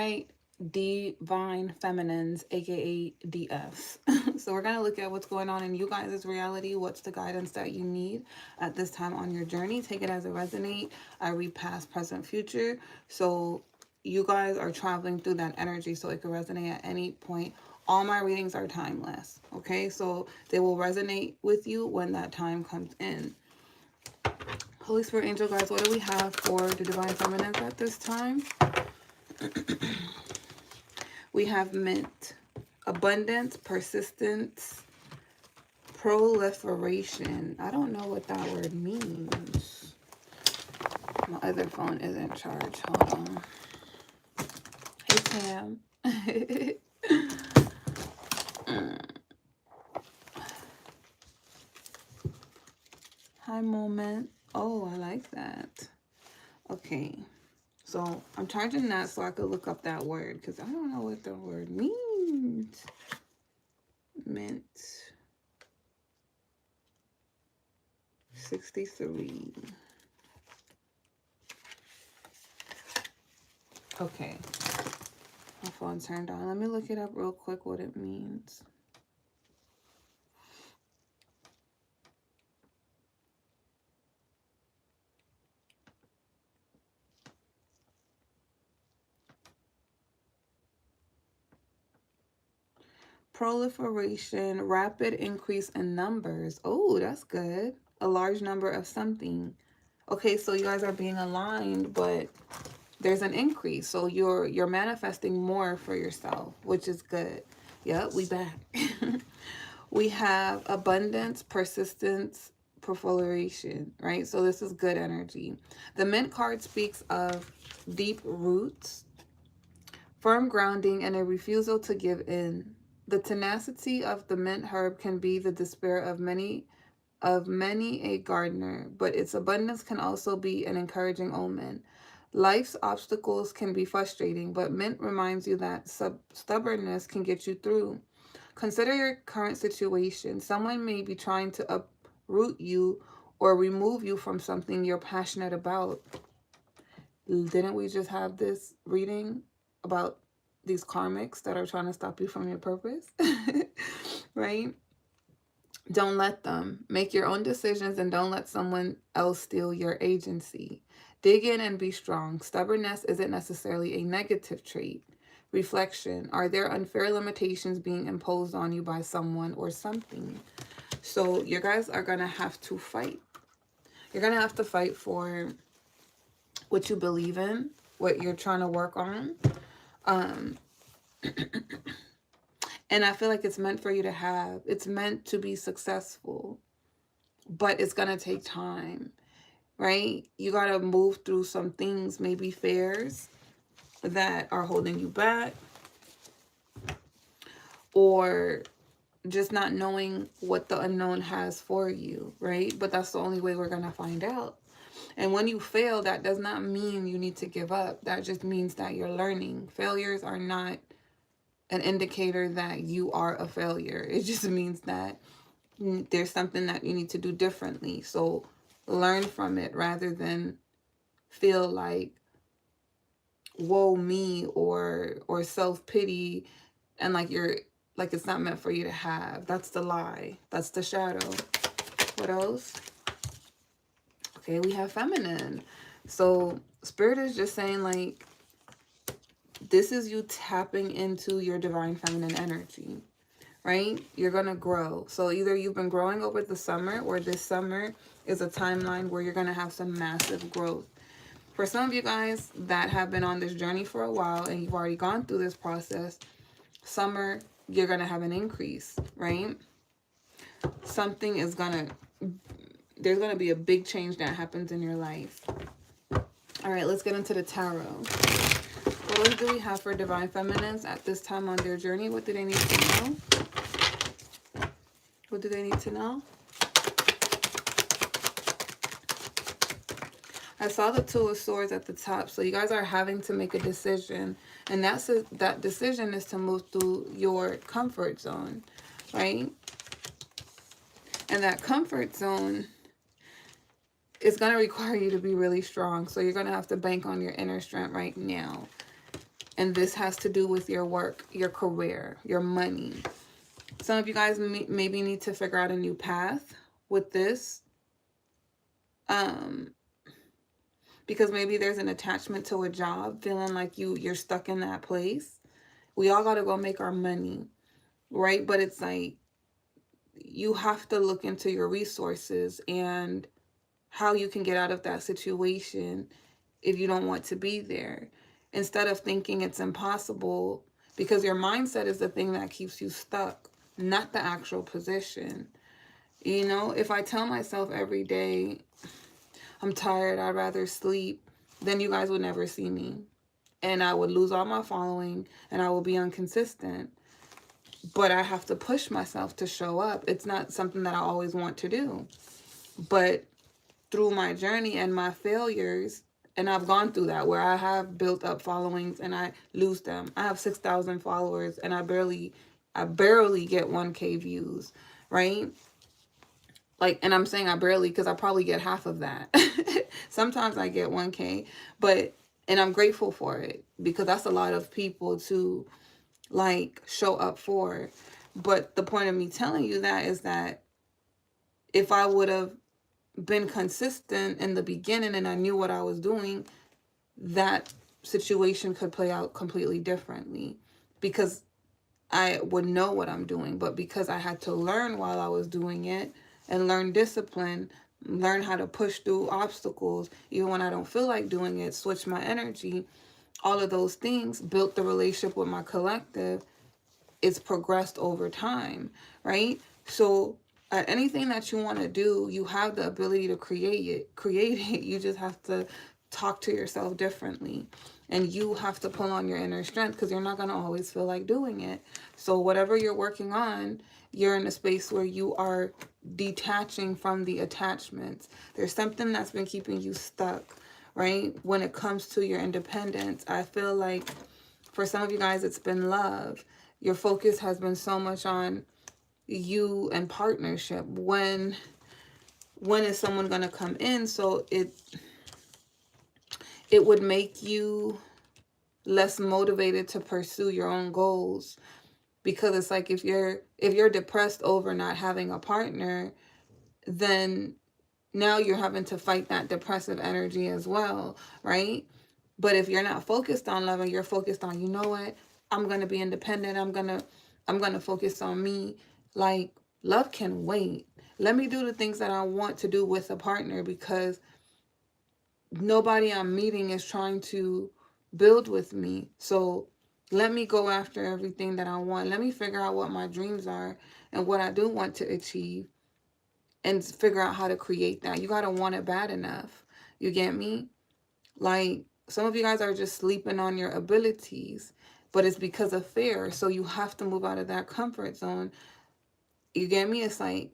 my divine feminines, aka DFs. So we're going to look at what's going on in you guys' reality. What's the guidance that you need at this time on your journey? Take it as it resonate. I read past, present, future. So you guys are traveling through that energy, so it can resonate at any point. All my readings are timeless. Okay, so they will resonate with you when that time comes in. Holy Spirit, angel guys, what do we have for the divine feminines at this time? We have mint, abundance, persistence, proliferation. I don't know what that word means. My other phone isn't charged. Hold on. Hey, Tam. Hi, moment. Oh, I like that. Okay. So I'm charging that so I could look up that word because I don't know what the word means. Mint. 63. Okay. My phone turned on. Let me look it up real quick what it means. Proliferation, rapid increase in numbers. Oh, that's good. A large number of something. Okay, so you guys are being aligned, but there's an increase. So you're manifesting more for yourself, which is good. Yep, we back. We have abundance, persistence, proliferation, right? So this is good energy. The mint card speaks of deep roots, firm grounding, and a refusal to give in. The tenacity of the mint herb can be the despair of many a gardener, but its abundance can also be an encouraging omen. Life's obstacles can be frustrating, but mint reminds you that stubbornness can get you through. Consider your current situation. Someone may be trying to uproot you or remove you from something you're passionate about. Didn't we just have this reading about these karmics that are trying to stop you from your purpose? Right? Don't let them. Make your own decisions and don't let someone else steal your agency. Dig in and be strong. Stubbornness isn't necessarily a negative trait. Reflection. Are there unfair limitations being imposed on you by someone or something? So you guys are going to have to fight. You're going to have to fight for what you believe in, what you're trying to work on. And I feel like it's meant for you to have. It's meant to be successful. But it's going to take time, right? You got to move through some things, maybe fears that are holding you back, or just not knowing what the unknown has for you, right? But that's the only way we're going to find out. And when you fail, that does not mean you need to give up. That just means that you're learning. Failures are not an indicator that you are a failure. It just means that there's something that you need to do differently. So learn from it rather than feel like woe me or self-pity and like you're like it's not meant for you to have. That's the lie. That's the shadow. What else? Okay, we have feminine. So spirit is just saying like this is you tapping into your divine feminine energy, right? You're going to grow. So either you've been growing over the summer or this summer is a timeline where you're going to have some massive growth. For some of you guys that have been on this journey for a while and you've already gone through this process, summer, you're going to have an increase, right? Something is going to, there's going to be a big change that happens in your life. All right, let's get into the tarot. What do we have for divine feminines at this time on their journey? What do they need to know? What do they need to know? I saw the Two of Swords at the top. So you guys are having to make a decision. And that decision is to move through your comfort zone, right? And that comfort zone is going to require you to be really strong. So you're going to have to bank on your inner strength right now. And this has to do with your work, your career, your money. Some of you guys maybe need to figure out a new path with this. Because maybe there's an attachment to a job, feeling like you're stuck in that place. We all got to go make our money, right? But it's like you have to look into your resources and how you can get out of that situation if you don't want to be there. Instead of thinking it's impossible, because your mindset is the thing that keeps you stuck, not the actual position. You know, if I tell myself every day, I'm tired, I'd rather sleep, then you guys would never see me. And I would lose all my following and I will be inconsistent. But I have to push myself to show up. It's not something that I always want to do. But through my journey and my failures, and I've gone through that where I have built up followings and I lose them. I have 6,000 followers and I barely get 1K views, right? Like, and I'm saying I barely because I probably get half of that. Sometimes I get 1K, and I'm grateful for it because that's a lot of people to like show up for. But the point of me telling you that is that if I would have been consistent in the beginning and I knew what I was doing, that situation could play out completely differently because I would know what I'm doing. But because I had to learn while I was doing it and learn discipline, learn how to push through obstacles, even when I don't feel like doing it, switch my energy, all of those things built the relationship with my collective. It's progressed over time, right? So anything that you want to do, you have the ability to create it. You just have to talk to yourself differently, and you have to pull on your inner strength because you're not going to always feel like doing it. So whatever you're working on, you're in a space where you are detaching from the attachments. There's something that's been keeping you stuck, right? When it comes to your independence, I feel like for some of you guys, it's been love. Your focus has been so much on you and partnership. When is someone going to come in? So it would make you less motivated to pursue your own goals, because it's like if you're depressed over not having a partner, then now you're having to fight that depressive energy as well, right? But if you're not focused on love and you're focused on, you know what, I'm going to be independent, I'm going to focus on me, like love can wait. Let me do the things that I want to do with a partner because nobody I'm meeting is trying to build with me. So let me go after everything that I want. Let me figure out what my dreams are and what I do want to achieve and figure out how to create that. You got to want it bad enough. You get me? Like, some of you guys are just sleeping on your abilities, but it's because of fear. So you have to move out of that comfort zone. You get me? It's like,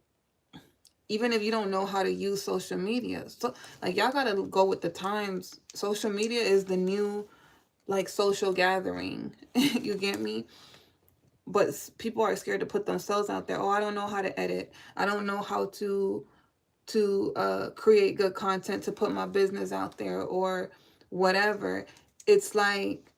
even if you don't know how to use social media, so like y'all got to go with the times. Social media is the new like social gathering. You get me? But people are scared to put themselves out there. Oh, I don't know how to edit. I don't know how to create good content to put my business out there or whatever. It's like,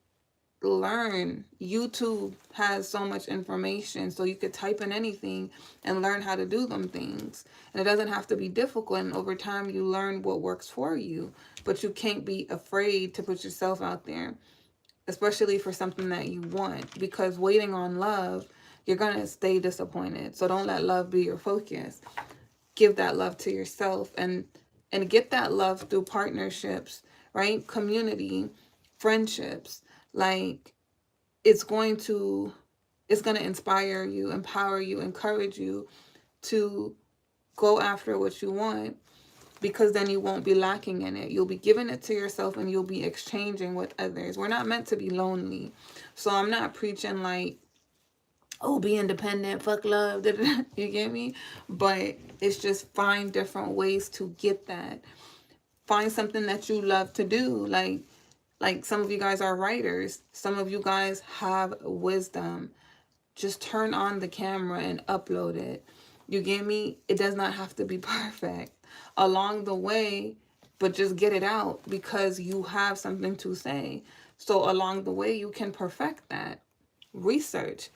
learn. YouTube has so much information, so you could type in anything and learn how to do them things. And it doesn't have to be difficult, and over time you learn what works for you. But you can't be afraid to put yourself out there, especially for something that you want, because waiting on love, you're gonna stay disappointed. So don't let love be your focus. Give that love to yourself and get that love through partnerships, right? Community, friendships. Like, it's going to inspire you, empower you, encourage you to go after what you want, because then you won't be lacking in it. You'll be giving it to yourself and you'll be exchanging with others. We're not meant to be lonely. So I'm not preaching like, oh, be independent, fuck love. You get me? But it's just find different ways to get that. Find something that you love to do. Like some of you guys are writers. Some of you guys have wisdom. Just turn on the camera and upload it. You get me? It does not have to be perfect along the way, but just get it out because you have something to say. So along the way, you can perfect that. Research.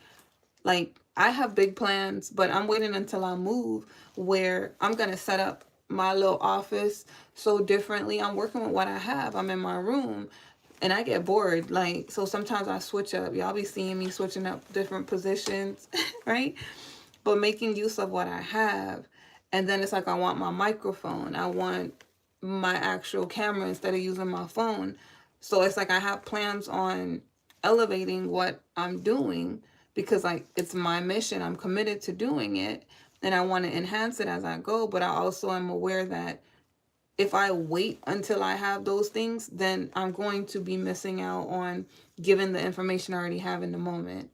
Like, I have big plans, but I'm waiting until I move where I'm going to set up my little office so differently. I'm working with what I have. I'm in my room and I get bored. Like, so sometimes I switch up. Y'all be seeing me switching up different positions, right? But making use of what I have. And then it's like, I want my microphone. I want my actual camera instead of using my phone. So it's like I have plans on elevating what I'm doing because like it's my mission. I'm committed to doing it and I want to enhance it as I go. But I also am aware that if I wait until I have those things, then I'm going to be missing out on giving the information I already have in the moment.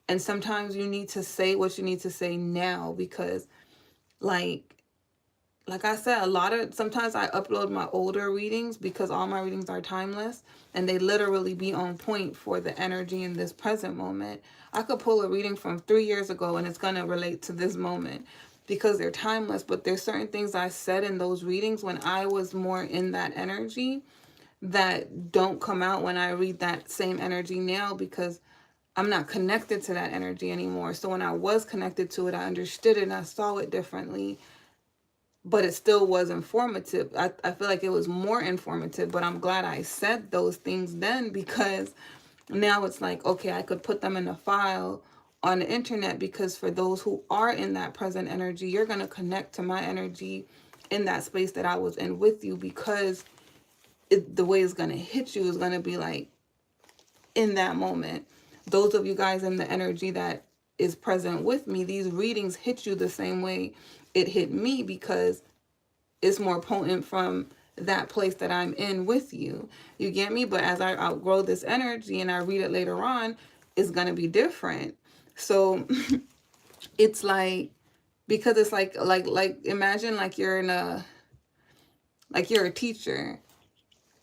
And sometimes you need to say what you need to say now because like like I said, sometimes I upload my older readings because all my readings are timeless and they literally be on point for the energy in this present moment. I could pull a reading from 3 years ago and it's going to relate to this moment because they're timeless. But there's certain things I said in those readings when I was more in that energy that don't come out when I read that same energy now because I'm not connected to that energy anymore. So when I was connected to it, I understood it and I saw it differently, but it still was informative. I feel like it was more informative, but I'm glad I said those things then because now it's like, okay, I could put them in a file on the internet because for those who are in that present energy, you're going to connect to my energy in that space that I was in with you because the way it's going to hit you is going to be like in that moment. Those of you guys in the energy that is present with me, these readings hit you the same way it hit me because it's more potent from that place that I'm in with you. You get me? But as I outgrow this energy and I read it later on, it's going to be different. So it's like, because it's like imagine like you're in a, like you're a teacher.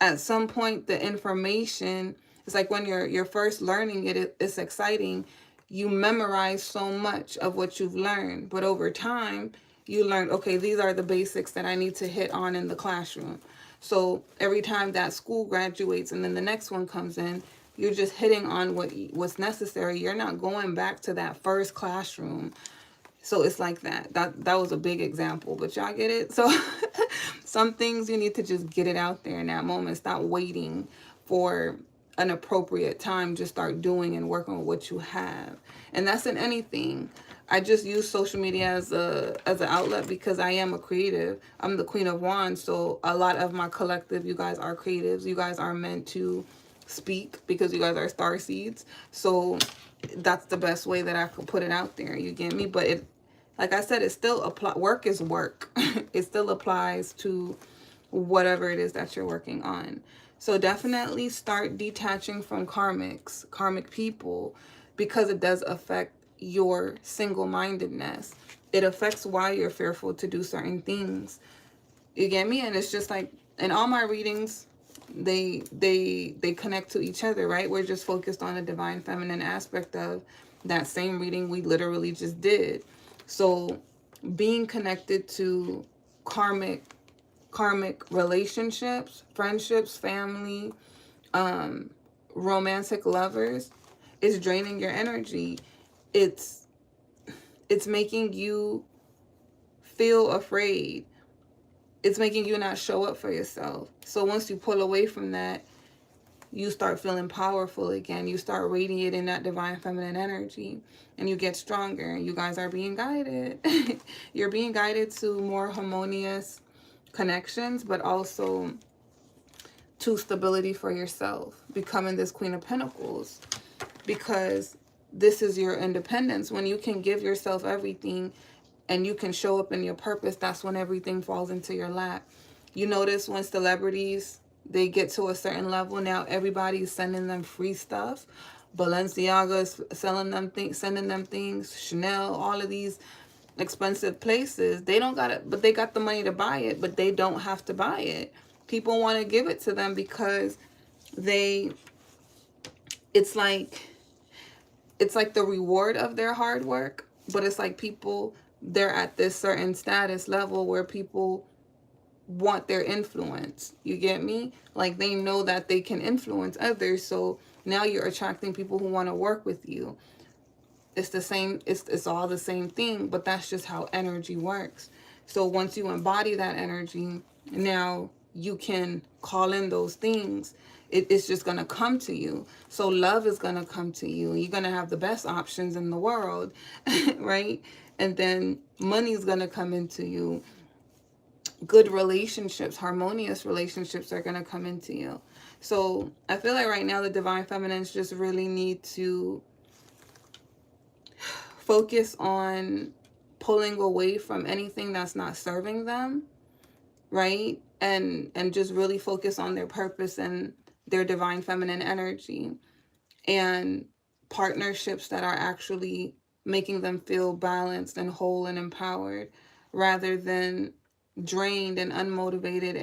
At some point the information, it's like when you're first learning it, it's exciting. You memorize so much of what you've learned, but over time you learn, okay, these are the basics that I need to hit on in the classroom. So every time that school graduates and then the next one comes in, you're just hitting on what's necessary. You're not going back to that first classroom. So it's like that was a big example, but y'all get it. So some things you need to just get it out there in that moment. Stop waiting for an appropriate time. Just start doing and working with what you have. And that's in anything. I just use social media as an outlet because I am a creative. I'm the Queen of Wands, so a lot of my collective, you guys are creatives. You guys are meant to speak because you guys are star seeds. So that's the best way that I could put it out there. You get me? But it, like I said, it still apply. Work is work. It still applies to whatever it is that you're working on. So definitely start detaching from karmic people, because it does affect your single-mindedness. It affects why you're fearful to do certain things. You get me? And it's just like in all my readings, they connect to each other, right? We're just focused on the divine feminine aspect of that same reading we literally just did. So being connected to karmic relationships, friendships, family, romantic lovers is draining your energy. It's making you feel afraid. It's making you not show up for yourself. So once you pull away from that, you start feeling powerful again. You start radiating that divine feminine energy and you get stronger. You guys are being guided. You're being guided to more harmonious connections, but also to stability for yourself, becoming this Queen of Pentacles, because this is your independence. When you can give yourself everything and you can show up in your purpose, that's when everything falls into your lap. You notice when celebrities, they get to a certain level, now everybody's sending them free stuff. Balenciaga is selling them things, sending them things. Chanel, all of these expensive places. They don't got it, but they got the money to buy it, but they don't have to buy it. People want to give it to them because it's like the reward of their hard work, but it's like people, they're at this certain status level where people want their influence. You get me? Like, they know that they can influence others. So now you're attracting people who want to work with you. It's the same, it's all the same thing, but that's just how energy works. So once you embody that energy, now you can call in those things. It's just going to come to you. So love is going to come to you. You're going to have the best options in the world, right? And then money is going to come into you. Good relationships, harmonious relationships are going to come into you. So I feel like right now the divine feminines just really need to focus on pulling away from anything that's not serving them, right? And just really focus on their purpose and their divine feminine energy, and partnerships that are actually making them feel balanced and whole and empowered, rather than drained and unmotivated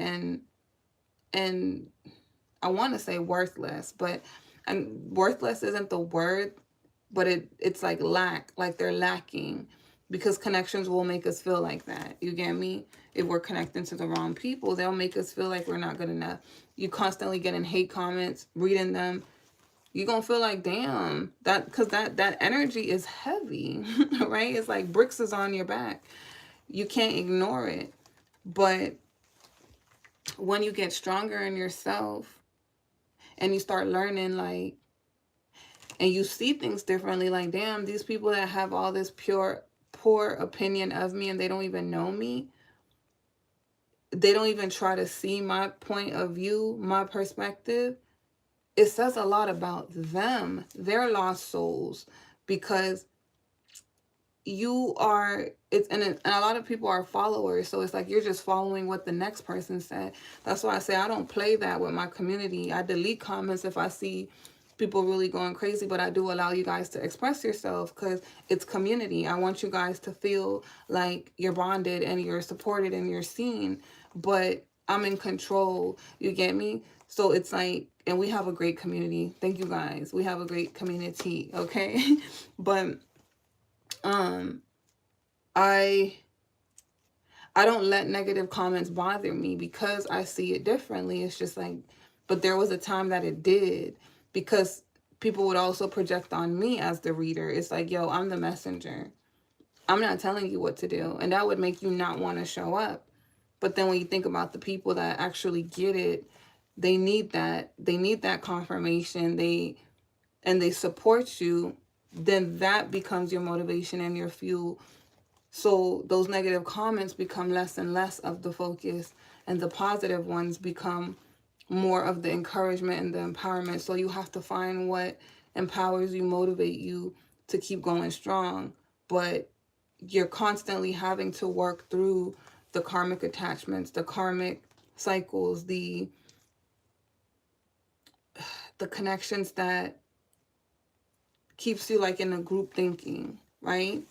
and I want to say worthless, but and worthless isn't the word, but it's like lack, like they're lacking, because connections will make us feel like that. You get me? If we're connecting to the wrong people, they'll make us feel like we're not good enough. You constantly getting hate comments, reading them, you're gonna feel like, damn, that, because that energy is heavy. Right? It's like bricks is on your back. You can't ignore it. But when you get stronger in yourself and you start learning, like, and you see things differently, like, damn, these people that have all this poor opinion of me and they don't even know me, they don't even try to see my point of view, my perspective, it says a lot about them, their lost souls, because you are, and a lot of people are followers, so it's like you're just following what the next person said. That's why I say I don't play that with my community. I delete comments if I see people really going crazy, but I do allow you guys to express yourself, because it's community. I want you guys to feel like you're bonded and you're supported and you're seen, but I'm in control. You get me? So it's like, and we have a great community. Thank you guys. We have a great community, okay? But I don't let negative comments bother me because I see it differently. It's just like, but there was a time that it did, because people would also project on me as the reader. It's like, yo, I'm the messenger. I'm not telling you what to do. And that would make you not want to show up. But then when you think about the people that actually get it, they need that. They need that confirmation. And they support you. Then that becomes your motivation and your fuel. So those negative comments become less and less of the focus, and the positive ones become more of the encouragement and the empowerment. So you have to find what empowers you, motivate you to keep going strong. But you're constantly having to work through the karmic attachments, the karmic cycles, the connections that keeps you like in a group thinking, right?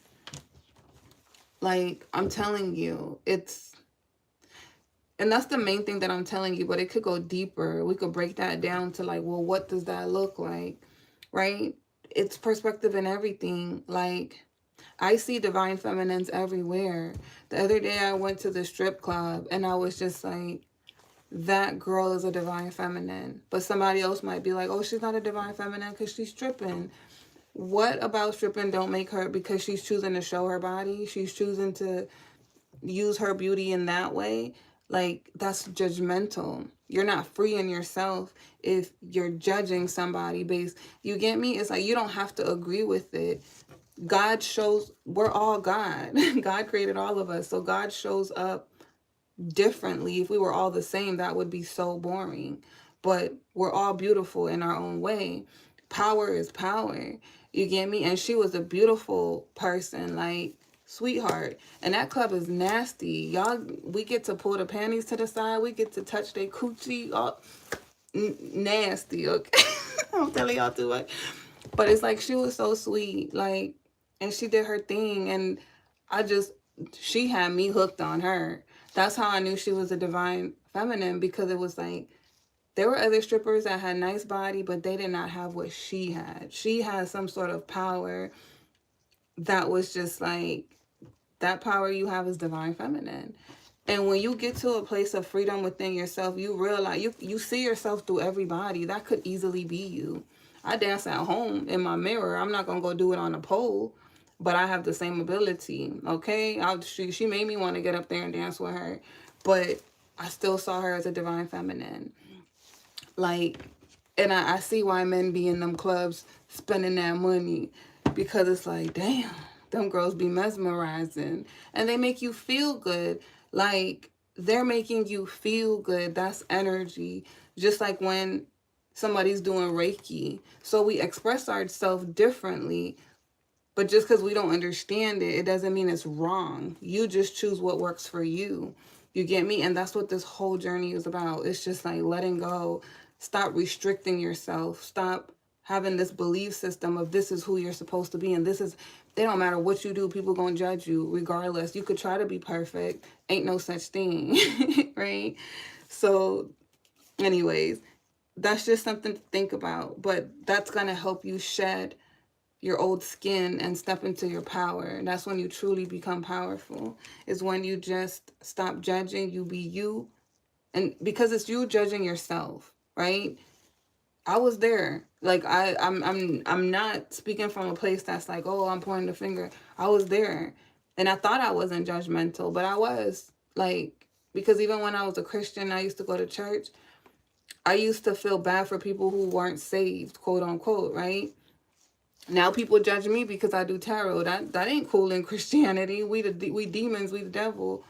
Like, I'm telling you, and that's the main thing that I'm telling you, but it could go deeper. We could break that down to like, well, what does that look like, right? It's perspective and everything. Like, I see divine feminines everywhere. The other day I went to the strip club and I was just like, that girl is a divine feminine. But somebody else might be like, oh, she's not a divine feminine because she's stripping. What about stripping don't make her, because she's choosing to show her body, she's choosing to use her beauty in that way? Like, that's judgmental. You're not free in yourself if you're judging somebody based, you get me? It's like, you don't have to agree with it. God shows, we're all God. God created all of us. So God shows up differently. If we were all the same, that would be so boring. But we're all beautiful in our own way. Power is power. You get me? And she was a beautiful person, like, sweetheart. And that club is nasty. Y'all, we get to pull the panties to the side. We get to touch their coochie. All nasty, okay? I'm telling y'all too much. But it's like, she was so sweet. Like, and she did her thing. And she had me hooked on her. That's how I knew she was a divine feminine, because it was like, there were other strippers that had nice body, but they did not have what she had. She had some sort of power that was just like, that power you have is divine feminine. And when you get to a place of freedom within yourself, you realize you see yourself through everybody. That could easily be you. I dance at home in my mirror. I'm not gonna go do it on a pole, but I have the same ability. Okay, she made me want to get up there and dance with her, but I still saw her as a divine feminine. Like, and I see why men be in them clubs spending that money, because it's like, damn, them girls be mesmerizing and they make you feel good. Like, they're making you feel good. That's energy. Just like when somebody's doing Reiki. So we express ourselves differently, but just because we don't understand it, it doesn't mean it's wrong. You just choose what works for you. You get me? And that's what this whole journey is about. It's just like letting go. Stop restricting yourself. Stop having this belief system of this is who you're supposed to be. And this is, it don't matter what you do, people gonna judge you regardless. You could try to be perfect. Ain't no such thing, right? So anyways, that's just something to think about. But that's gonna help you shed your old skin and step into your power. And that's when you truly become powerful, is when you just stop judging, you be you. And because it's you judging yourself, right? I was there. Like, I'm not speaking from a place that's like, oh, I'm pointing the finger. I was there. And I thought I wasn't judgmental, but I was. Like, because even when I was a Christian, I used to go to church. I used to feel bad for people who weren't saved, quote unquote, right? Now people judge me because I do tarot. That ain't cool in Christianity. We demons, we the devil.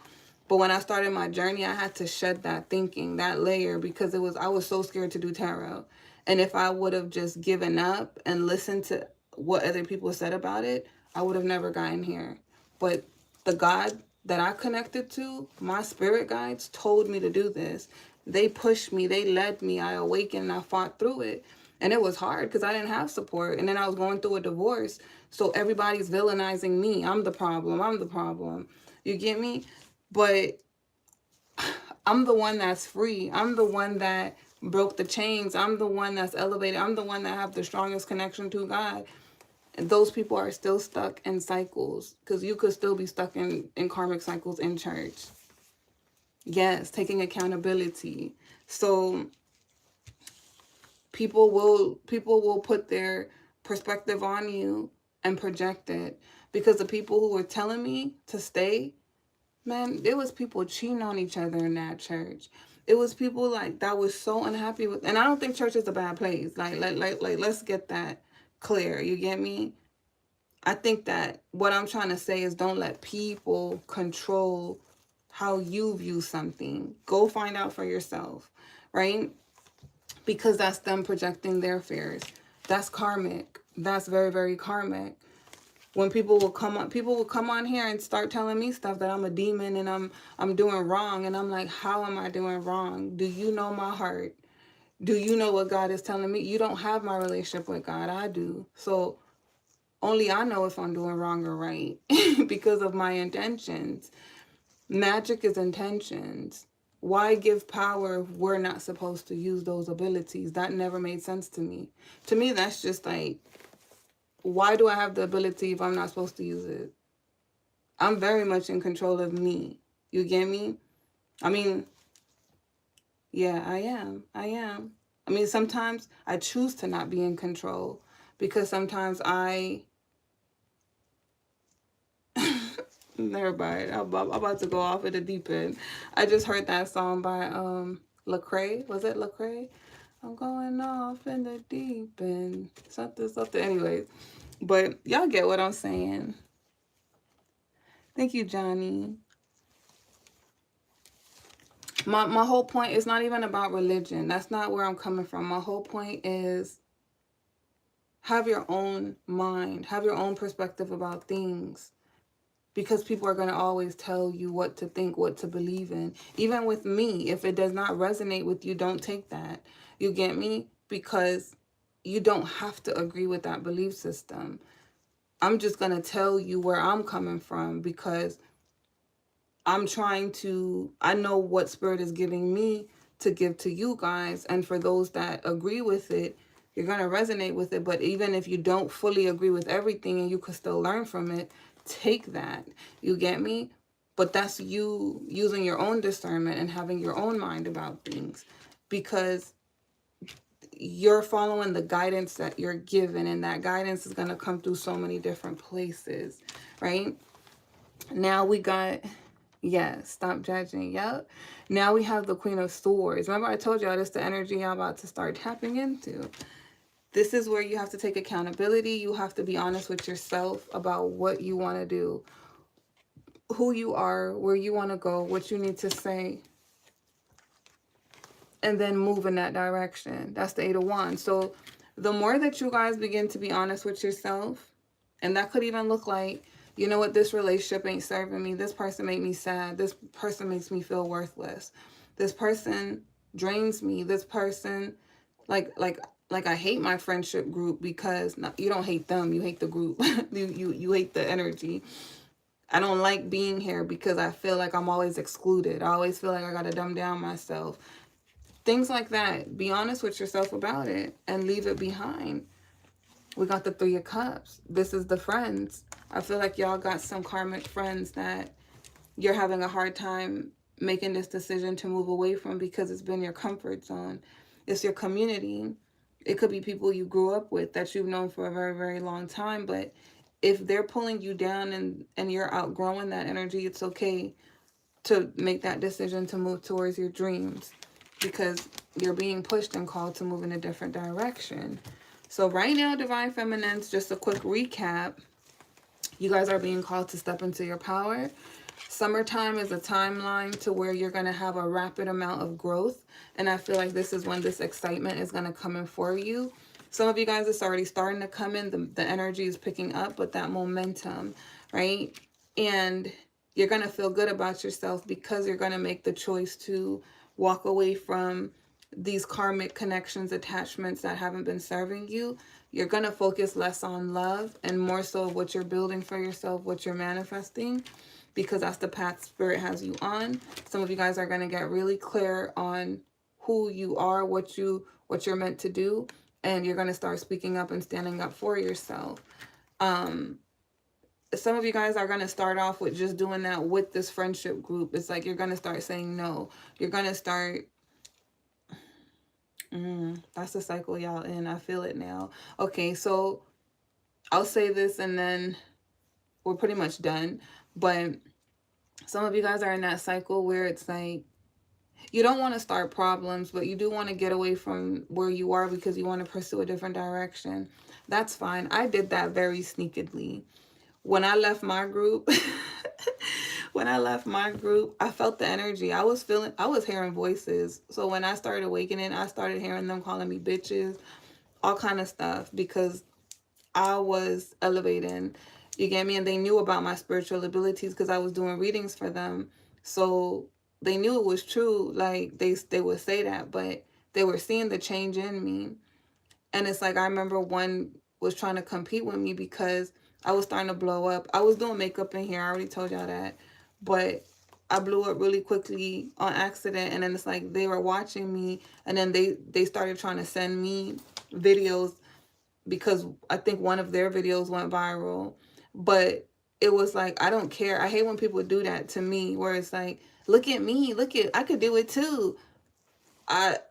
But when I started my journey, I had to shed that thinking, that layer, because I was so scared to do tarot. And if I would have just given up and listened to what other people said about it, I would have never gotten here. But the God that I connected to, my spirit guides, told me to do this. They pushed me, they led me, I awakened, I fought through it. And it was hard because I didn't have support. And then I was going through a divorce. So everybody's villainizing me. I'm the problem. I'm the problem. You get me? But I'm the one that's free. I'm the one that broke the chains. I'm the one that's elevated. I'm the one that have the strongest connection to God. And those people are still stuck in cycles, because you could still be stuck in karmic cycles in church. Yes, taking accountability. So people will put their perspective on you and project it, because the people who were telling me to stay, man, it was people cheating on each other in that church. It was people like that was so unhappy with, and I don't think church is a bad place. Like let's get that clear. You get me? I think that what I'm trying to say is, don't let people control how you view something. Go find out for yourself, right? Because that's them projecting their fears. That's karmic. That's very, very karmic. When people will come on here and start telling me stuff that I'm a demon and I'm doing wrong, and I'm like, how am I doing wrong? Do you know my heart? Do you know what God is telling me? You don't have my relationship with God. I do. So only I know if I'm doing wrong or right because of my intentions. Magic is intentions. Why give power if we're not supposed to use those abilities? That never made sense to me. To me, that's just like, why do I have the ability if I'm not supposed to use it? I'm very much in control of me. You get me? I mean, yeah, I am. I mean, sometimes I choose to not be in control, because sometimes never mind. I'm about to go off at the deep end. I just heard that song by Lecrae. Was it Lecrae? I'm going off in the deep end. Something. Anyways, but y'all get what I'm saying. Thank you, Johnny. My whole point is not even about religion. That's not where I'm coming from. My whole point is, have your own mind. Have your own perspective about things. Because people are going to always tell you what to think, what to believe in. Even with me, if it does not resonate with you, don't take that. You get me? Because you don't have to agree with that belief system. I'm just going to tell you where I'm coming from, because I know what Spirit is giving me to give to you guys. And for those that agree with it, you're going to resonate with it. But even if you don't fully agree with everything and you could still learn from it, take that. You get me? But that's you using your own discernment and having your own mind about things, because you're following the guidance that you're given, and that guidance is going to come through so many different places, right? Now we got, yes, stop judging. Yep. Now we have the Queen of Swords. Remember I told y'all this the energy I'm about to start tapping into. This is where you have to take accountability. You have to be honest with yourself about what you want to do, who you are, where you want to go, what you need to say, and then move in that direction. That's the Eight of Wands. So the more that you guys begin to be honest with yourself, and that could even look like, you know what, this relationship ain't serving me. This person made me sad. This person makes me feel worthless. This person drains me. This person, like I hate my friendship group, because you don't hate them, you hate the group. you hate the energy. I don't like being here because I feel like I'm always excluded. I always feel like I gotta dumb down myself. Things like that. Be honest with yourself about it and leave it behind. We got the Three of Cups. This is the friends. I feel like y'all got some karmic friends that you're having a hard time making this decision to move away from, because it's been your comfort zone. It's your community. It could be people you grew up with that you've known for a very, very long time. But if they're pulling you down and you're outgrowing that energy, it's okay to make that decision to move towards your dreams, because you're being pushed and called to move in a different direction. So right now, Divine Feminines, just a quick recap. You guys are being called to step into your power. Summertime is a timeline to where you're going to have a rapid amount of growth. And I feel like this is when this excitement is going to come in for you. Some of you guys, it's already starting to come in. The energy is picking up, but that momentum, right? And you're going to feel good about yourself, because you're going to make the choice to walk away from these karmic connections, attachments that haven't been serving you. You're going to focus less on love and more so what you're building for yourself, what you're manifesting, because that's the path Spirit has you on. Some of you guys are going to get really clear on who you are, what you're meant to do, and you're going to start speaking up and standing up for yourself. Some of you guys are going to start off with just doing that with this friendship group. It's like you're going to start saying no. You're going to start... that's the cycle y'all in. I feel it now. Okay, so I'll say this and then we're pretty much done. But some of you guys are in that cycle where it's like you don't want to start problems, but you do want to get away from where you are because you want to pursue a different direction. That's fine. I did that very sneakily. When I left my group, I felt the energy. I was hearing voices. So when I started awakening, I started hearing them calling me bitches, all kind of stuff, because I was elevating. You get me? And they knew about my spiritual abilities because I was doing readings for them. So they knew it was true. Like they would say that, but they were seeing the change in me. And it's like, I remember one was trying to compete with me because I was starting to blow up. I was doing makeup in here. I already told y'all that. But I blew up really quickly on accident. And then it's like they were watching me. And then they started trying to send me videos because I think one of their videos went viral. But it was like, I don't care. I hate when people do that to me, where it's like, look at me. I could do it too.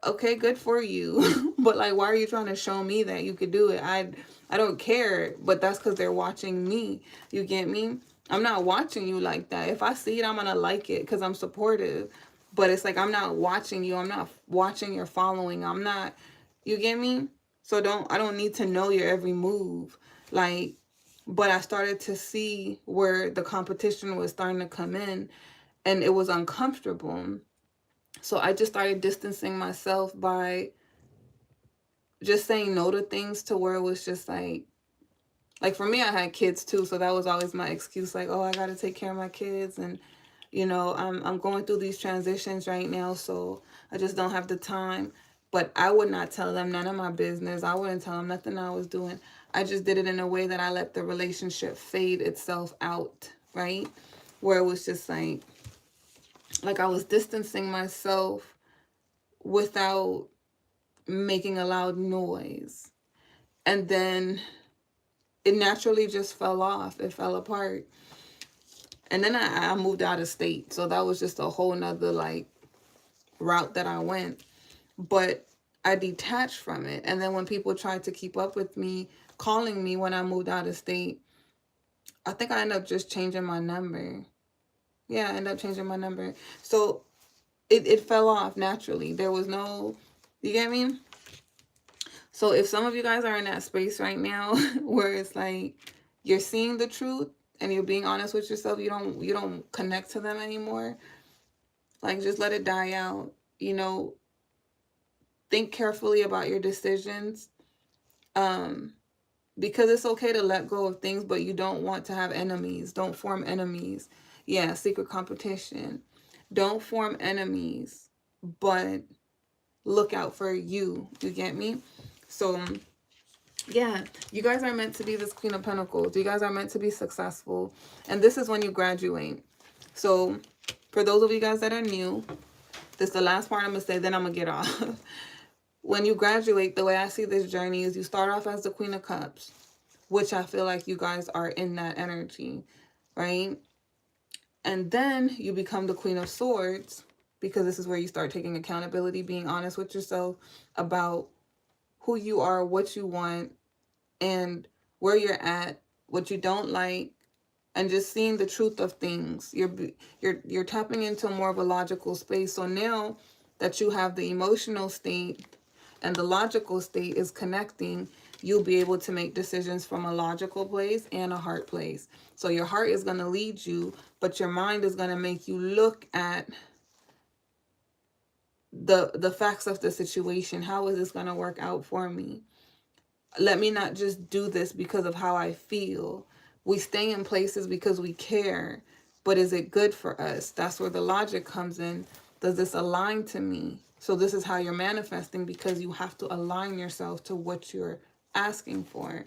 Okay, good for you. But like, why are you trying to show me that you could do it? I don't care. But that's because they're watching me. You get me? I'm not watching you like that. If I see it, I'm gonna like it because I'm supportive. But it's like, I'm not watching you. I'm not watching your following. I'm not. You get me? So I don't need to know your every move. Like, but I started to see where the competition was starting to come in, and it was uncomfortable. So I just started distancing myself by just saying no to things, to where it was just like for me, I had kids too. So that was always my excuse. Like, oh, I got to take care of my kids. And, you know, I'm going through these transitions right now. So I just don't have the time. But I would not tell them none of my business. I wouldn't tell them nothing I was doing. I just did it in a way that I let the relationship fade itself out, right? Where it was just like I was distancing myself without making a loud noise. And then it naturally just fell off. It fell apart. And then I moved out of state. So that was just a whole nother like route that I went. But I detached from it. And then when people tried to keep up with me, calling me when I moved out of state, I think I ended up just changing my number. Yeah, I ended up changing my number. So it fell off naturally. There was no, you get me? So if some of you guys are in that space right now where it's like you're seeing the truth and you're being honest with yourself, you don't connect to them anymore. Like just let it die out. You know, think carefully about your decisions. Um because it's okay to let go of things, but you don't want to have enemies. Don't form enemies. Yeah, secret competition. Don't form enemies, but look out for you. You get me? So yeah, you guys are meant to be this Queen of Pentacles. You guys are meant to be successful. And this is when you graduate. So for those of you guys that are new, this is the last part I'm going to say, then I'm going to get off. When you graduate, the way I see this journey is you start off as the Queen of Cups, which I feel like you guys are in that energy, right? And then you become the Queen of Swords, because this is where you start taking accountability, being honest with yourself about who you are, what you want, and where you're at, what you don't like, and just seeing the truth of things. You're tapping into more of a logical space. So now that you have the emotional state and the logical state is connecting, you'll be able to make decisions from a logical place and a heart place. So your heart is going to lead you, but your mind is going to make you look at the facts of the situation. How is this going to work out for me? Let me not just do this because of how I feel. We stay in places because we care, but is it good for us? That's where the logic comes in. Does this align to me? So this is how you're manifesting, because you have to align yourself to what you're asking for,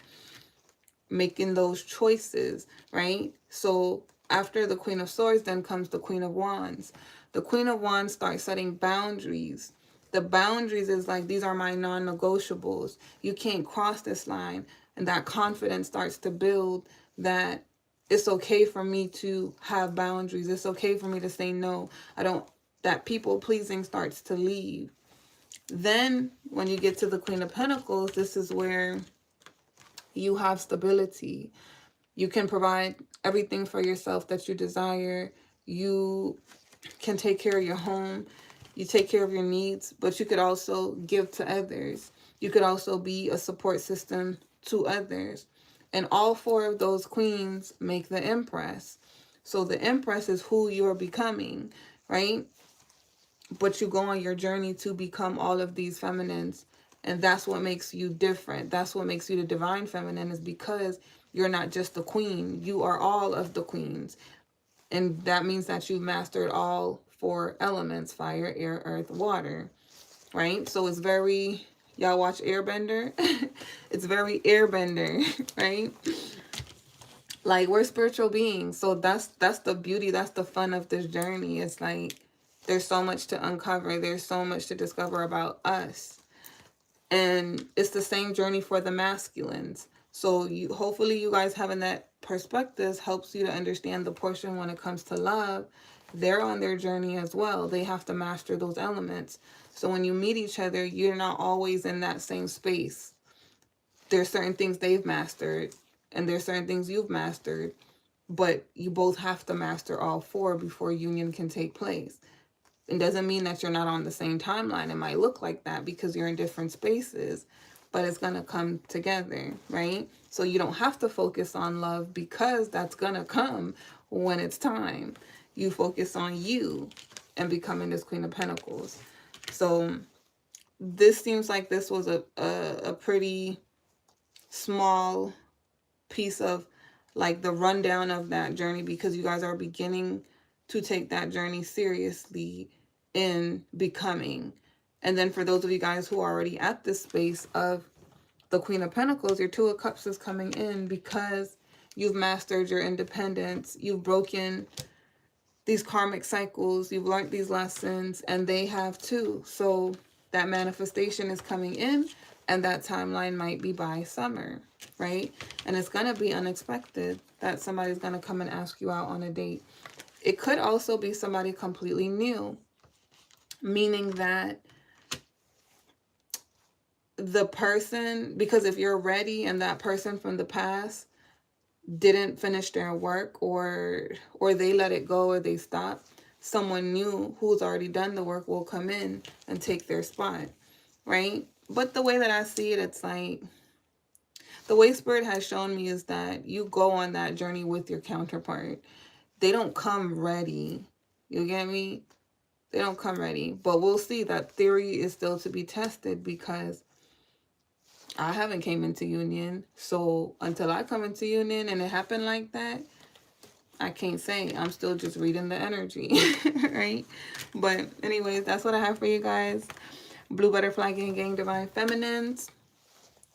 making those choices, right? So after the Queen of Swords, then comes the Queen of Wands. The Queen of Wands starts setting boundaries. The boundaries is like, these are my non-negotiables. You can't cross this line. And that confidence starts to build, that it's okay for me to have boundaries. It's okay for me to say no. That people pleasing starts to leave. Then when you get to the Queen of Pentacles, this is where you have stability. You can provide everything for yourself that you desire. You can take care of your home. You take care of your needs, but you could also give to others. You could also be a support system to others. And all four of those queens make the Empress. So the Empress is who you're becoming, right? But you go on your journey to become all of these feminines. And that's what makes you different. That's what makes you the divine feminine, is because you're not just the queen. You are all of the queens. And that means that you've mastered all four elements: fire, air, earth, water, right? So it's very, y'all watch Airbender? It's very Airbender, right? Like, we're spiritual beings. So that's the beauty, that's the fun of this journey. It's like, there's so much to uncover. There's so much to discover about us. And it's the same journey for the masculines. So hopefully you guys having that perspective helps you to understand the portion when it comes to love. They're on their journey as well. They have to master those elements. So when you meet each other, you're not always in that same space. There's certain things they've mastered, and there's certain things you've mastered, but you both have to master all four before union can take place. It doesn't mean that you're not on the same timeline. It might look like that because you're in different spaces, but it's going to come together, right? So you don't have to focus on love, because that's going to come when it's time. You focus on you and becoming this Queen of Pentacles. So this seems like this was a pretty small piece of like the rundown of that journey, because you guys are beginning to take that journey seriously in becoming. And then for those of you guys who are already at this space of the Queen of Pentacles, your Two of Cups is coming in because you've mastered your independence. You've broken these karmic cycles. You've learned these lessons, and they have too. So that manifestation is coming in, And that timeline might be by summer, right? And it's going to be unexpected that somebody's going to come and ask you out on a date. It could also be somebody completely new, meaning that the person, because if you're ready and that person from the past didn't finish their work, or they let it go, or they stopped, someone new who's already done the work will come in and take their spot, right? But the way that I see it, it's like, the way Spirit has shown me is that you go on that journey with your counterpart. They don't come ready. You get me? They don't come ready. But we'll see. That theory is still to be tested, because I haven't came into union. So until I come into union and it happened like that, I can't say. I'm still just reading the energy, right? But anyways, that's what I have for you guys. Blue Butterfly Gang, Divine Feminines.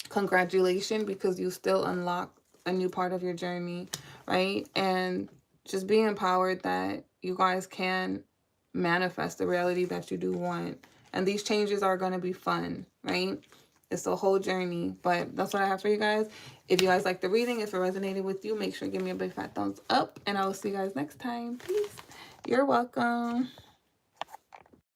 Congratulations, because you still unlock a new part of your journey, right? And just be empowered that you guys can manifest the reality that you do want. And these changes are going to be fun, right? It's a whole journey, but that's what I have for you guys. If you guys like the reading, if it resonated with you, make sure to give me a big fat thumbs up, and I will see you guys next time. Peace. You're welcome.